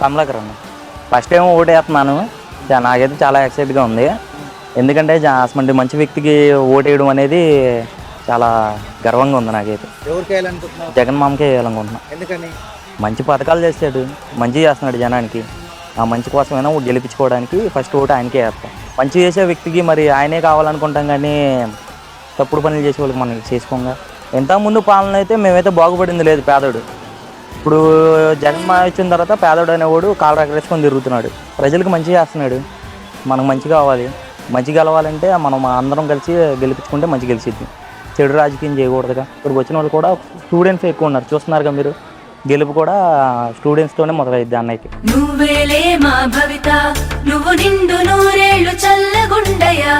కమలాకర్ అన్న. First time vote వేస్తున్నాను. నాకైతే చాలా ఎక్సైట్గా ఉంది. ఎందుకంటే అసలు మంచి వ్యక్తికి ఓటు వేయడం అనేది చాలా గర్వంగా ఉంది నాకైతే. ఎవరికి వేయాలనుకుంటున్నావు? జగన్ మామకే వేయాలనుకుంటున్నా. ఎందుకని? మంచి పథకాలు చేస్తాడు, మంచి చేస్తున్నాడు జనానికి. ఆ మంచి కోసమైనా గెలిపించుకోవడానికి ఫస్ట్ ఓటు ఆయనకే వేస్తాం. మంచి చేసే వ్యక్తికి మరి ఆయనే కావాలనుకుంటాం, కానీ తప్పుడు పనులు చేసే వాళ్ళకి మనం చేసుకోంగా. ఇంతకుముందు పాలన అయితే మేమైతే బాగుపడింది లేదు పేదోడు. ఇప్పుడు జగన్ వచ్చిన తర్వాత పేదోడు అనేవాడు కాళ్ళు రగరేసుకొని తిరుగుతున్నాడు. ప్రజలకు మంచి చేస్తున్నాడు. మనకు మంచి కావాలి. మంచి గెలవాలంటే మనం అందరం కలిసి గెలిపించుకుంటే మంచి గెలిచిద్ది. చెడు రాజకీయం చేయకూడదుగా. ఇక్కడికి వచ్చిన వాళ్ళు కూడా స్టూడెంట్స్ ఎక్కువ ఉన్నారు, చూస్తున్నారుగా మీరు. గెలుపు కూడా స్టూడెంట్స్తోనే మొదలైద్ది అన్నయ్యకి. నువ్వేలే మా భవిత, నువ్వు నిండు నూరేళ్ళు చల్లగుండయా.